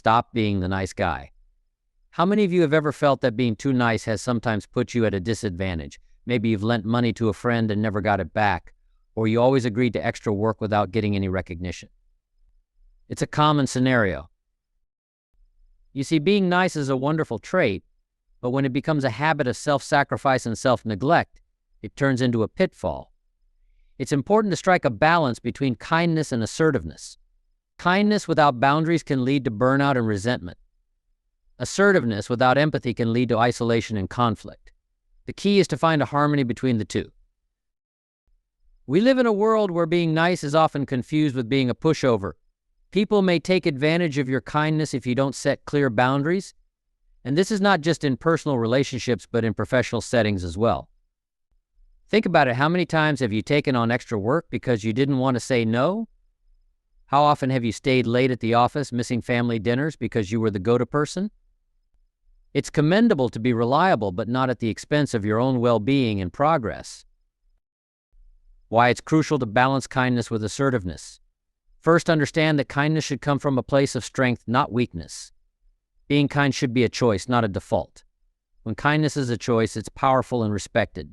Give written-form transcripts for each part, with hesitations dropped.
Stop being the nice guy. How many of you have ever felt that being too nice has sometimes put you at a disadvantage? Maybe you've lent money to a friend and never got it back, or you always agreed to extra work without getting any recognition. It's a common scenario. You see, being nice is a wonderful trait, but when it becomes a habit of self-sacrifice and self-neglect, it turns into a pitfall. It's important to strike a balance between kindness and assertiveness. Kindness without boundaries can lead to burnout and resentment. Assertiveness without empathy can lead to isolation and conflict. The key is to find a harmony between the two. We live in a world where being nice is often confused with being a pushover. People may take advantage of your kindness if you don't set clear boundaries, and this is not just in personal relationships but in professional settings as well. Think about it. How many times have you taken on extra work because you didn't want to say no? How often have you stayed late at the office, missing family dinners because you were the go-to person? It's commendable to be reliable, but not at the expense of your own well-being and progress. Why it's crucial to balance kindness with assertiveness. First, understand that kindness should come from a place of strength, not weakness. Being kind should be a choice, not a default. When kindness is a choice, it's powerful and respected.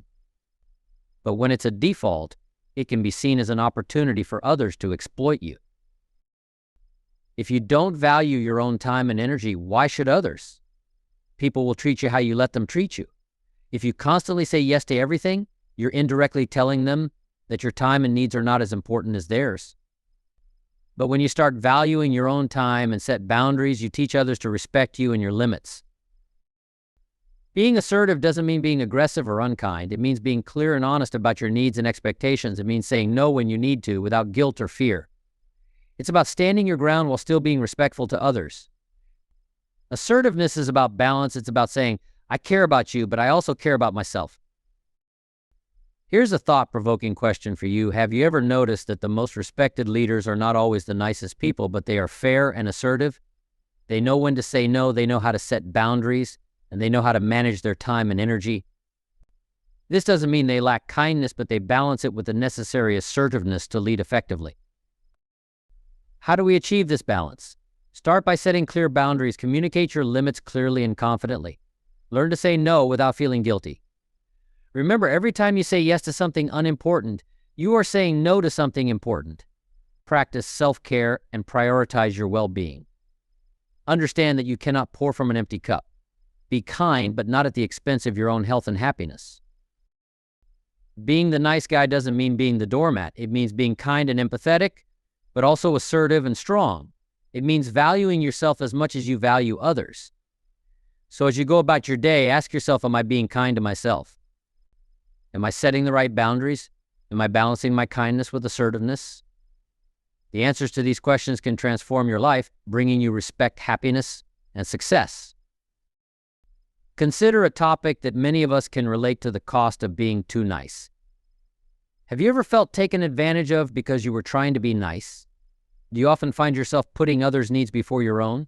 But when it's a default, it can be seen as an opportunity for others to exploit you. If you don't value your own time and energy, why should others? People will treat you how you let them treat you. If you constantly say yes to everything, you're indirectly telling them that your time and needs are not as important as theirs. But when you start valuing your own time and set boundaries, you teach others to respect you and your limits. Being assertive doesn't mean being aggressive or unkind. It means being clear and honest about your needs and expectations. It means saying no when you need to without guilt or fear. It's about standing your ground while still being respectful to others. Assertiveness is about balance. It's about saying, I care about you, but I also care about myself. Here's a thought-provoking question for you. Have you ever noticed that the most respected leaders are not always the nicest people, but they are fair and assertive? They know when to say no, they know how to set boundaries, and they know how to manage their time and energy. This doesn't mean they lack kindness, but they balance it with the necessary assertiveness to lead effectively. How do we achieve this balance? Start by setting clear boundaries. Communicate your limits clearly and confidently. Learn to say no without feeling guilty. Remember, every time you say yes to something unimportant, you are saying no to something important. Practice self-care and prioritize your well-being. Understand that you cannot pour from an empty cup. Be kind, but not at the expense of your own health and happiness. Being the nice guy doesn't mean being the doormat. It means being kind and empathetic, but also assertive and strong. It means valuing yourself as much as you value others. So as you go about your day, ask yourself, am I being kind to myself? Am I setting the right boundaries? Am I balancing my kindness with assertiveness? The answers to these questions can transform your life, bringing you respect, happiness, and success. Consider a topic that many of us can relate to: the cost of being too nice. Have you ever felt taken advantage of because you were trying to be nice? Do you often find yourself putting others' needs before your own?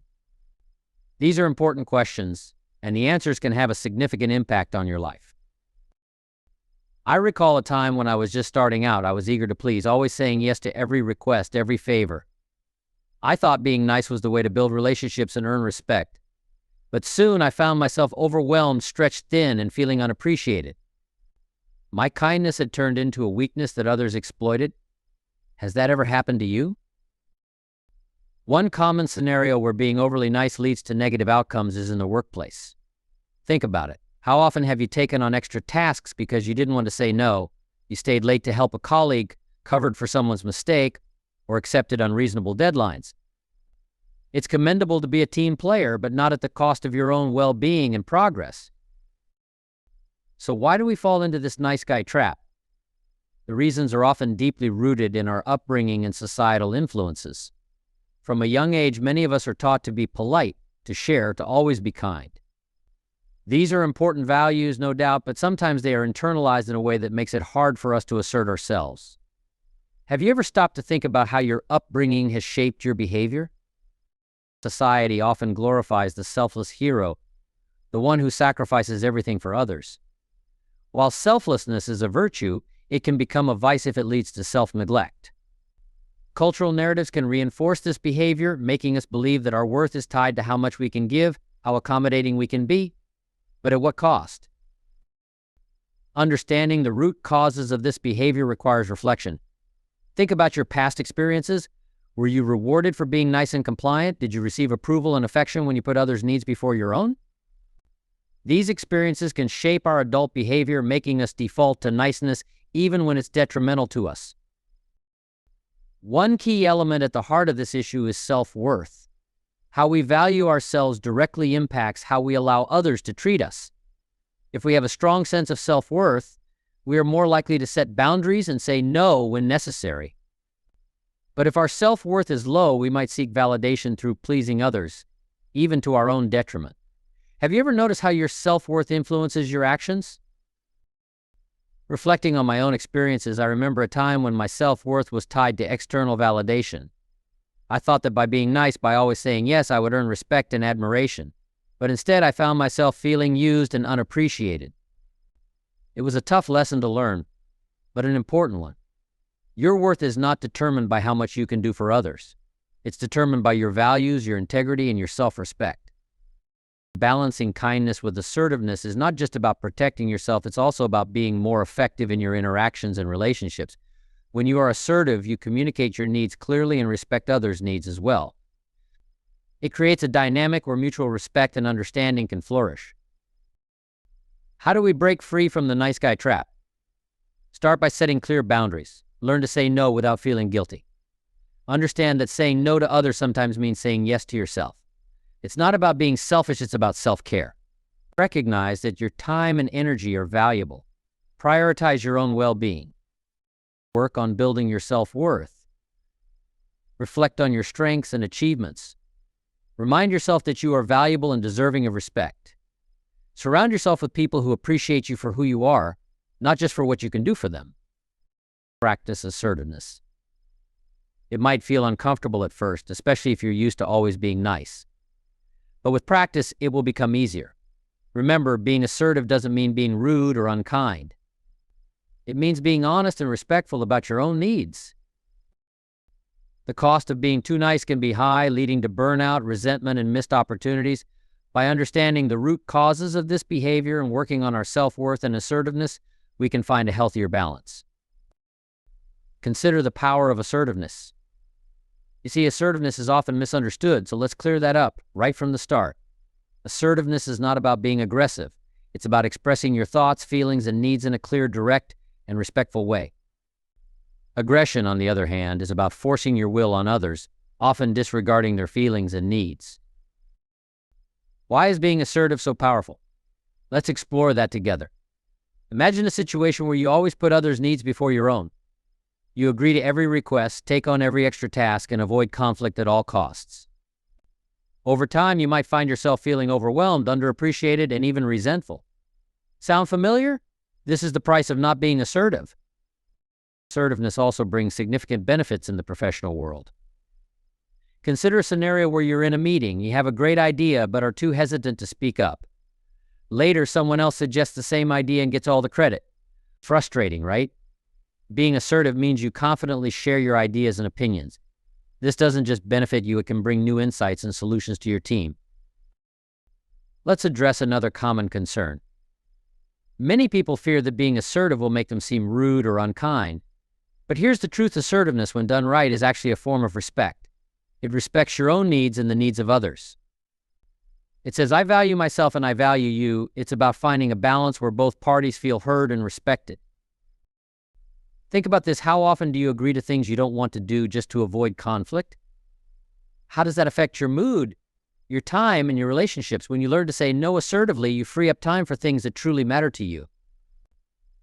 These are important questions, and the answers can have a significant impact on your life. I recall a time when I was just starting out. I was eager to please, always saying yes to every request, every favor. I thought being nice was the way to build relationships and earn respect. But soon I found myself overwhelmed, stretched thin, and feeling unappreciated. My kindness had turned into a weakness that others exploited. Has that ever happened to you? One common scenario where being overly nice leads to negative outcomes is in the workplace. Think about it. How often have you taken on extra tasks because you didn't want to say no? You stayed late to help a colleague, covered for someone's mistake, or accepted unreasonable deadlines. It's commendable to be a team player, but not at the cost of your own well-being and progress. So why do we fall into this nice guy trap? The reasons are often deeply rooted in our upbringing and societal influences. From a young age, many of us are taught to be polite, to share, to always be kind. These are important values, no doubt, but sometimes they are internalized in a way that makes it hard for us to assert ourselves. Have you ever stopped to think about how your upbringing has shaped your behavior? Society often glorifies the selfless hero, the one who sacrifices everything for others. While selflessness is a virtue, it can become a vice if it leads to self-neglect. Cultural narratives can reinforce this behavior, making us believe that our worth is tied to how much we can give, how accommodating we can be, but at what cost? Understanding the root causes of this behavior requires reflection. Think about your past experiences. Were you rewarded for being nice and compliant? Did you receive approval and affection when you put others' needs before your own? These experiences can shape our adult behavior, making us default to niceness even when it's detrimental to us. One key element at the heart of this issue is self-worth. How we value ourselves directly impacts how we allow others to treat us. If we have a strong sense of self-worth, we are more likely to set boundaries and say no when necessary. But if our self-worth is low, we might seek validation through pleasing others, even to our own detriment. Have you ever noticed how your self-worth influences your actions? Reflecting on my own experiences, I remember a time when my self-worth was tied to external validation. I thought that by being nice, by always saying yes, I would earn respect and admiration. But instead, I found myself feeling used and unappreciated. It was a tough lesson to learn, but an important one. Your worth is not determined by how much you can do for others. It's determined by your values, your integrity, and your self-respect. Balancing kindness with assertiveness is not just about protecting yourself, it's also about being more effective in your interactions and relationships. When you are assertive, you communicate your needs clearly and respect others' needs as well. It creates a dynamic where mutual respect and understanding can flourish. How do we break free from the nice guy trap? Start by setting clear boundaries. Learn to say no without feeling guilty. Understand that saying no to others sometimes means saying yes to yourself. It's not about being selfish, it's about self-care. Recognize that your time and energy are valuable. Prioritize your own well-being. Work on building your self-worth. Reflect on your strengths and achievements. Remind yourself that you are valuable and deserving of respect. Surround yourself with people who appreciate you for who you are, not just for what you can do for them. Practice assertiveness. It might feel uncomfortable at first, especially if you're used to always being nice. But with practice, it will become easier. Remember, being assertive doesn't mean being rude or unkind. It means being honest and respectful about your own needs. The cost of being too nice can be high, leading to burnout, resentment, and missed opportunities. By understanding the root causes of this behavior and working on our self-worth and assertiveness, we can find a healthier balance. Consider the power of assertiveness. You see, assertiveness is often misunderstood, so let's clear that up right from the start. Assertiveness is not about being aggressive. It's about expressing your thoughts, feelings, and needs in a clear, direct, and respectful way. Aggression, on the other hand, is about forcing your will on others, often disregarding their feelings and needs. Why is being assertive so powerful? Let's explore that together. Imagine a situation where you always put others' needs before your own. You agree to every request, take on every extra task, and avoid conflict at all costs. Over time, you might find yourself feeling overwhelmed, underappreciated, and even resentful. Sound familiar? This is the price of not being assertive. Assertiveness also brings significant benefits in the professional world. Consider a scenario where you're in a meeting, you have a great idea but are too hesitant to speak up. Later, someone else suggests the same idea and gets all the credit. Frustrating, right? Being assertive means you confidently share your ideas and opinions. This doesn't just benefit you, it can bring new insights and solutions to your team. Let's address another common concern. Many people fear that being assertive will make them seem rude or unkind. But here's the truth: assertiveness, when done right, is actually a form of respect. It respects your own needs and the needs of others. It says, I value myself and I value you. It's about finding a balance where both parties feel heard and respected. Think about this. How often do you agree to things you don't want to do just to avoid conflict? How does that affect your mood, your time, and your relationships? When you learn to say no assertively, you free up time for things that truly matter to you.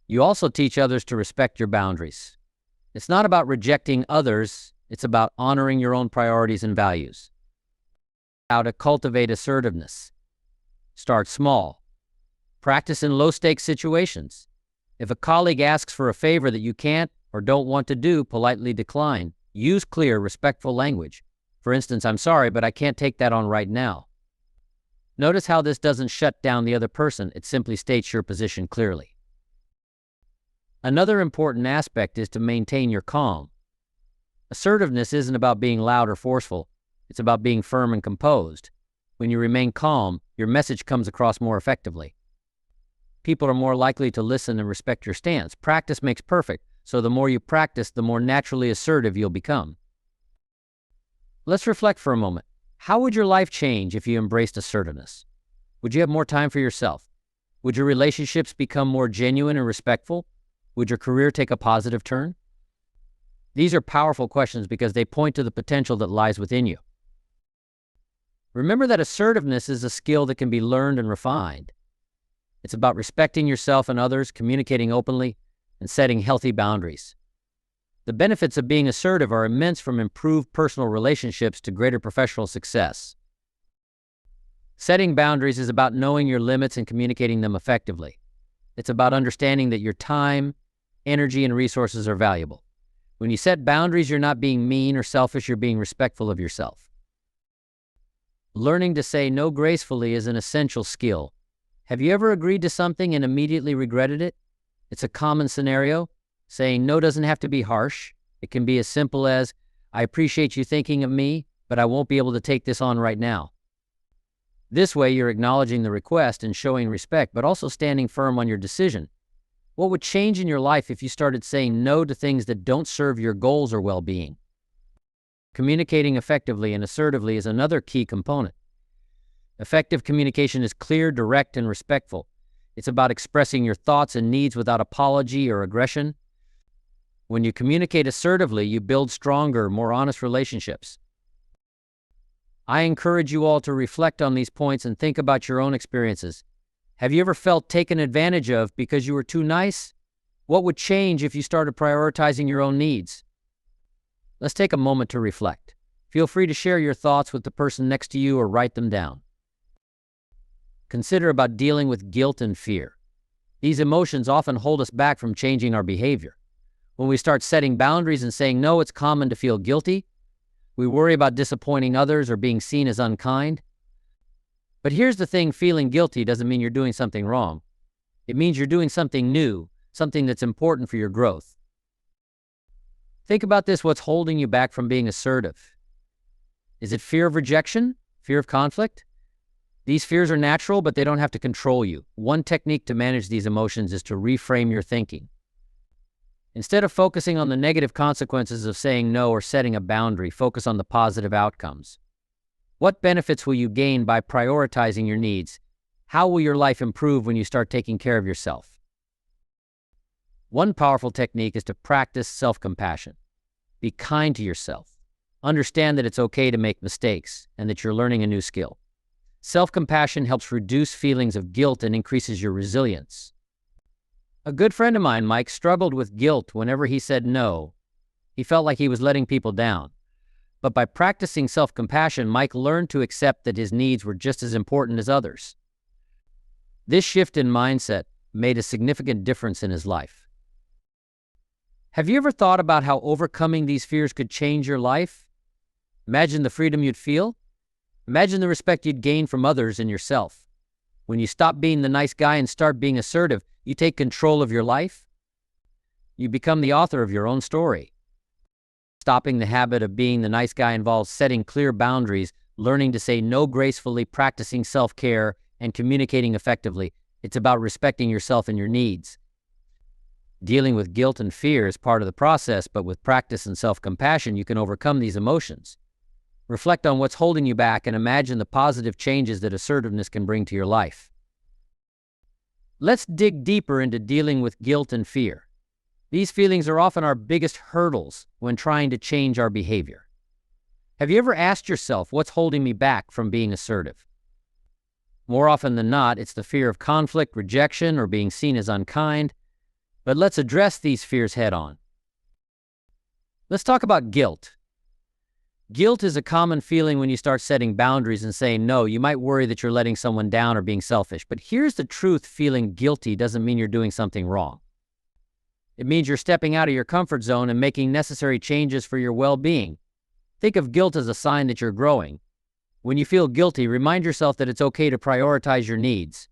You also teach others to respect your boundaries. It's not about rejecting others. It's about honoring your own priorities and values. How to cultivate assertiveness. Start small. Practice in low-stakes situations. If a colleague asks for a favor that you can't or don't want to do, politely decline. Use clear, respectful language. For instance, I'm sorry, but I can't take that on right now. Notice how this doesn't shut down the other person. It simply states your position clearly. Another important aspect is to maintain your calm. Assertiveness isn't about being loud or forceful. It's about being firm and composed. When you remain calm, your message comes across more effectively. People are more likely to listen and respect your stance. Practice makes perfect, so the more you practice, the more naturally assertive you'll become. Let's reflect for a moment. How would your life change if you embraced assertiveness? Would you have more time for yourself? Would your relationships become more genuine and respectful? Would your career take a positive turn? These are powerful questions because they point to the potential that lies within you. Remember that assertiveness is a skill that can be learned and refined. It's about respecting yourself and others, communicating openly, and setting healthy boundaries. The benefits of being assertive are immense, from improved personal relationships to greater professional success. Setting boundaries is about knowing your limits and communicating them effectively. It's about understanding that your time, energy, and resources are valuable. When you set boundaries, you're not being mean or selfish, you're being respectful of yourself. Learning to say no gracefully is an essential skill. Have you ever agreed to something and immediately regretted it? It's a common scenario. Saying no doesn't have to be harsh. It can be as simple as, "I appreciate you thinking of me, but I won't be able to take this on right now." This way, you're acknowledging the request and showing respect, but also standing firm on your decision. What would change in your life if you started saying no to things that don't serve your goals or well-being? Communicating effectively and assertively is another key component. Effective communication is clear, direct, and respectful. It's about expressing your thoughts and needs without apology or aggression. When you communicate assertively, you build stronger, more honest relationships. I encourage you all to reflect on these points and think about your own experiences. Have you ever felt taken advantage of because you were too nice? What would change if you started prioritizing your own needs? Let's take a moment to reflect. Feel free to share your thoughts with the person next to you or write them down. Consider about dealing with guilt and fear. These emotions often hold us back from changing our behavior. When we start setting boundaries and saying no, it's common to feel guilty. We worry about disappointing others or being seen as unkind. But here's the thing, feeling guilty doesn't mean you're doing something wrong. It means you're doing something new, something that's important for your growth. Think about this, what's holding you back from being assertive? Is it fear of rejection? Fear of conflict? These fears are natural, but they don't have to control you. One technique to manage these emotions is to reframe your thinking. Instead of focusing on the negative consequences of saying no or setting a boundary, focus on the positive outcomes. What benefits will you gain by prioritizing your needs? How will your life improve when you start taking care of yourself? One powerful technique is to practice self-compassion. Be kind to yourself. Understand that it's okay to make mistakes and that you're learning a new skill. Self-compassion helps reduce feelings of guilt and increases your resilience. A good friend of mine, Mike, struggled with guilt whenever he said no. He felt like he was letting people down. But by practicing self-compassion, Mike learned to accept that his needs were just as important as others. This shift in mindset made a significant difference in his life. Have you ever thought about how overcoming these fears could change your life? Imagine the freedom you'd feel. Imagine the respect you'd gain from others and yourself. When you stop being the nice guy and start being assertive, you take control of your life. You become the author of your own story. Stopping the habit of being the nice guy involves setting clear boundaries, learning to say no gracefully, practicing self-care, and communicating effectively. It's about respecting yourself and your needs. Dealing with guilt and fear is part of the process, but with practice and self-compassion, you can overcome these emotions. Reflect on what's holding you back and imagine the positive changes that assertiveness can bring to your life. Let's dig deeper into dealing with guilt and fear. These feelings are often our biggest hurdles when trying to change our behavior. Have you ever asked yourself, what's holding me back from being assertive? More often than not, it's the fear of conflict, rejection, or being seen as unkind. But let's address these fears head on. Let's talk about guilt. Guilt is a common feeling when you start setting boundaries and saying no. You might worry that you're letting someone down or being selfish. But here's the truth, feeling guilty doesn't mean you're doing something wrong. It means you're stepping out of your comfort zone and making necessary changes for your well-being. Think of guilt as a sign that you're growing. When you feel guilty, remind yourself that it's okay to prioritize your needs.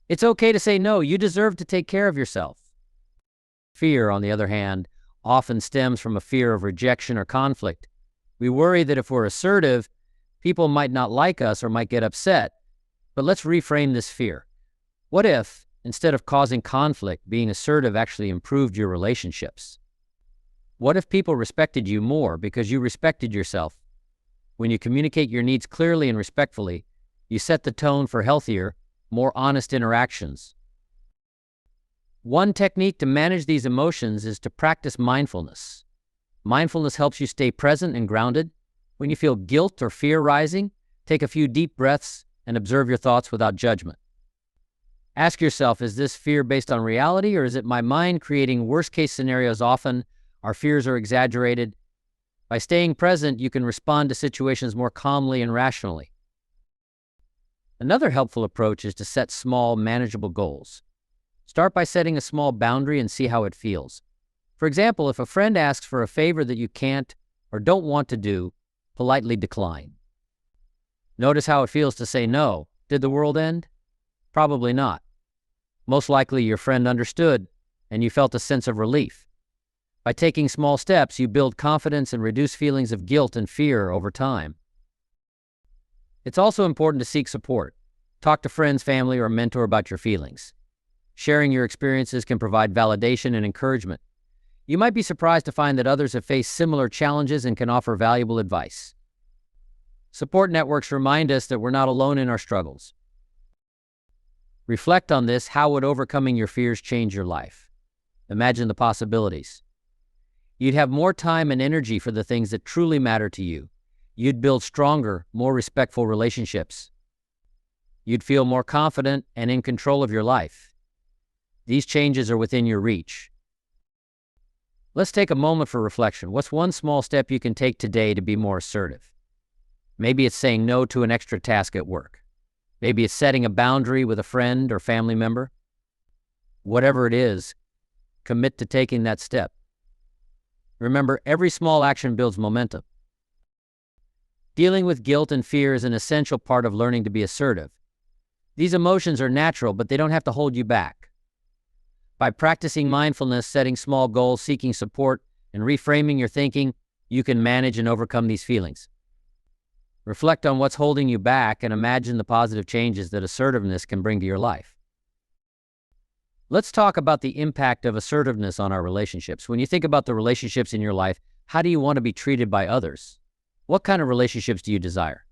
It's okay to say no. You deserve to take care of yourself. Fear, on the other hand, often stems from a fear of rejection or conflict. We worry that if we're assertive, people might not like us or might get upset. But let's reframe this fear. What if, instead of causing conflict, being assertive actually improved your relationships? What if people respected you more because you respected yourself? When you communicate your needs clearly and respectfully, you set the tone for healthier, more honest interactions. One technique to manage these emotions is to practice mindfulness. Mindfulness helps you stay present and grounded. When you feel guilt or fear rising, take a few deep breaths and observe your thoughts without judgment. Ask yourself, is this fear based on reality, or is it my mind creating worst-case scenarios? Often, our fears are exaggerated. By staying present, you can respond to situations more calmly and rationally. Another helpful approach is to set small, manageable goals. Start by setting a small boundary and see how it feels. For example, if a friend asks for a favor that you can't or don't want to do, politely decline. Notice how it feels to say no. Did the world end? Probably not. Most likely your friend understood and you felt a sense of relief. By taking small steps, you build confidence and reduce feelings of guilt and fear over time. It's also important to seek support. Talk to friends, family, or a mentor about your feelings. Sharing your experiences can provide validation and encouragement. You might be surprised to find that others have faced similar challenges and can offer valuable advice. Support networks remind us that we're not alone in our struggles. Reflect on this. How would overcoming your fears change your life? Imagine the possibilities. You'd have more time and energy for the things that truly matter to you. You'd build stronger, more respectful relationships. You'd feel more confident and in control of your life. These changes are within your reach. Let's take a moment for reflection. What's one small step you can take today to be more assertive? Maybe it's saying no to an extra task at work. Maybe it's setting a boundary with a friend or family member. Whatever it is, commit to taking that step. Remember, every small action builds momentum. Dealing with guilt and fear is an essential part of learning to be assertive. These emotions are natural, but they don't have to hold you back. By practicing mindfulness, setting small goals, seeking support, and reframing your thinking, you can manage and overcome these feelings. Reflect on what's holding you back and imagine the positive changes that assertiveness can bring to your life. Let's talk about the impact of assertiveness on our relationships. When you think about the relationships in your life, how do you want to be treated by others? What kind of relationships do you desire?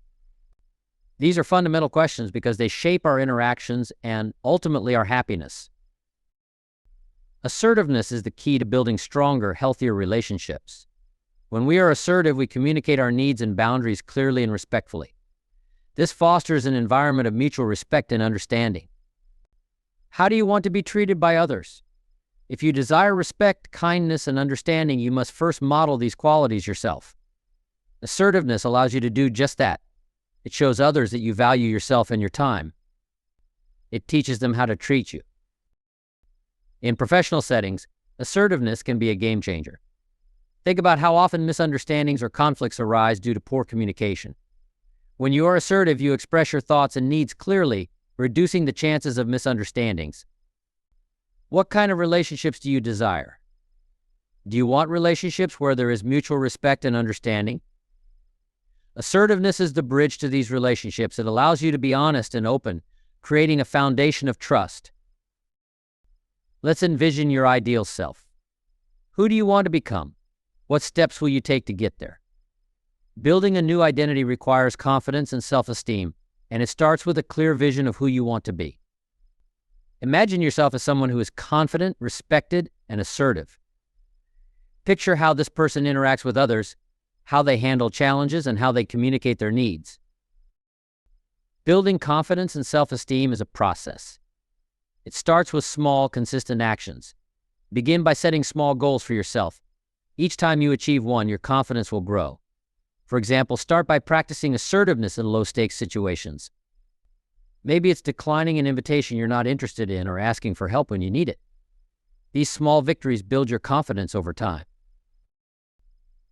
These are fundamental questions because they shape our interactions and ultimately our happiness. Assertiveness is the key to building stronger, healthier relationships. When we are assertive, we communicate our needs and boundaries clearly and respectfully. This fosters an environment of mutual respect and understanding. How do you want to be treated by others? If you desire respect, kindness, and understanding, you must first model these qualities yourself. Assertiveness allows you to do just that. It shows others that you value yourself and your time. It teaches them how to treat you. In professional settings, assertiveness can be a game changer. Think about how often misunderstandings or conflicts arise due to poor communication. When you are assertive, you express your thoughts and needs clearly, reducing the chances of misunderstandings. What kind of relationships do you desire? Do you want relationships where there is mutual respect and understanding? Assertiveness is the bridge to these relationships. It allows you to be honest and open, creating a foundation of trust. Let's envision your ideal self. Who do you want to become? What steps will you take to get there? Building a new identity requires confidence and self-esteem, and it starts with a clear vision of who you want to be. Imagine yourself as someone who is confident, respected, and assertive. Picture how this person interacts with others, how they handle challenges, and how they communicate their needs. Building confidence and self-esteem is a process. It starts with small, consistent actions. Begin by setting small goals for yourself. Each time you achieve one, your confidence will grow. For example, start by practicing assertiveness in low-stakes situations. Maybe it's declining an invitation you're not interested in or asking for help when you need it. These small victories build your confidence over time.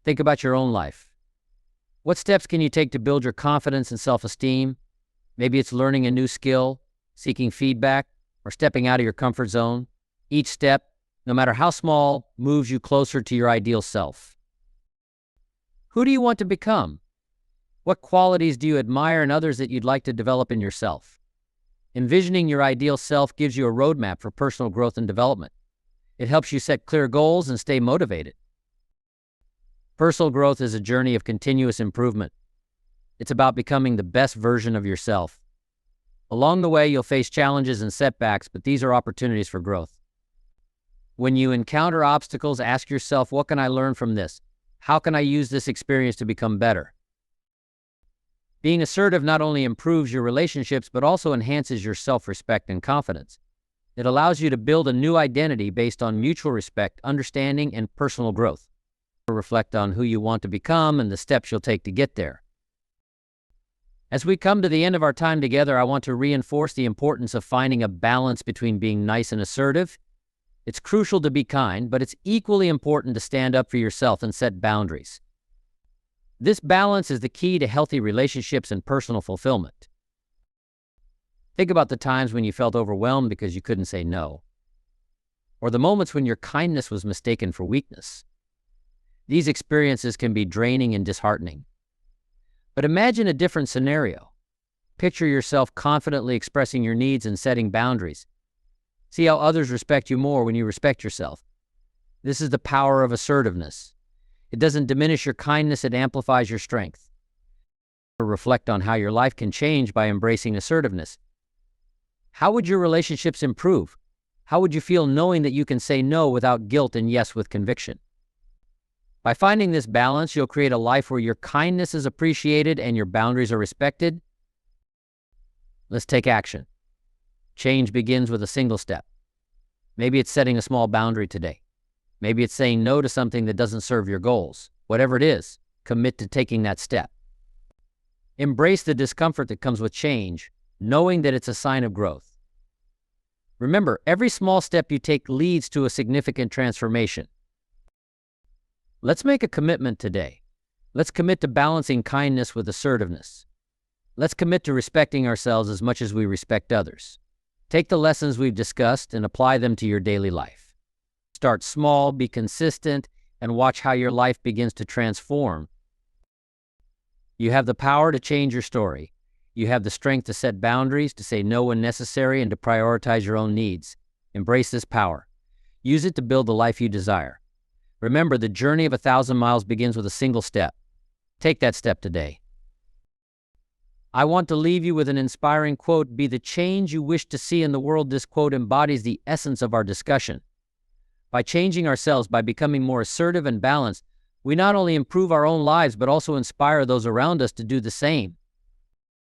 Think about your own life. What steps can you take to build your confidence and self-esteem? Maybe it's learning a new skill, seeking feedback, or stepping out of your comfort zone. Each step, no matter how small, moves you closer to your ideal self. Who do you want to become? What qualities do you admire in others that you'd like to develop in yourself? Envisioning your ideal self gives you a roadmap for personal growth and development. It helps you set clear goals and stay motivated. Personal growth is a journey of continuous improvement. It's about becoming the best version of yourself. Along the way, you'll face challenges and setbacks, but these are opportunities for growth. When you encounter obstacles, ask yourself, what can I learn from this? How can I use this experience to become better? Being assertive not only improves your relationships, but also enhances your self-respect and confidence. It allows you to build a new identity based on mutual respect, understanding, and personal growth. Reflect on who you want to become and the steps you'll take to get there. As we come to the end of our time together, I want to reinforce the importance of finding a balance between being nice and assertive. It's crucial to be kind, but it's equally important to stand up for yourself and set boundaries. This balance is the key to healthy relationships and personal fulfillment. Think about the times when you felt overwhelmed because you couldn't say no, or the moments when your kindness was mistaken for weakness. These experiences can be draining and disheartening. But imagine a different scenario. Picture yourself confidently expressing your needs and setting boundaries. See how others respect you more when you respect yourself. This is the power of assertiveness. It doesn't diminish your kindness, it amplifies your strength. Reflect on how your life can change by embracing assertiveness. How would your relationships improve? How would you feel knowing that you can say no without guilt and yes with conviction? By finding this balance, you'll create a life where your kindness is appreciated and your boundaries are respected. Let's take action. Change begins with a single step. Maybe it's setting a small boundary today. Maybe it's saying no to something that doesn't serve your goals. Whatever it is, commit to taking that step. Embrace the discomfort that comes with change, knowing that it's a sign of growth. Remember, every small step you take leads to a significant transformation. Let's make a commitment today. Let's commit to balancing kindness with assertiveness. Let's commit to respecting ourselves as much as we respect others. Take the lessons we've discussed and apply them to your daily life. Start small, be consistent, and watch how your life begins to transform. You have the power to change your story. You have the strength to set boundaries, to say no when necessary, and to prioritize your own needs. Embrace this power. Use it to build the life you desire. Remember, the journey of 1,000 miles begins with a single step. Take that step today. I want to leave you with an inspiring quote, "Be the change you wish to see in the world." This quote embodies the essence of our discussion. By changing ourselves, by becoming more assertive and balanced, we not only improve our own lives, but also inspire those around us to do the same.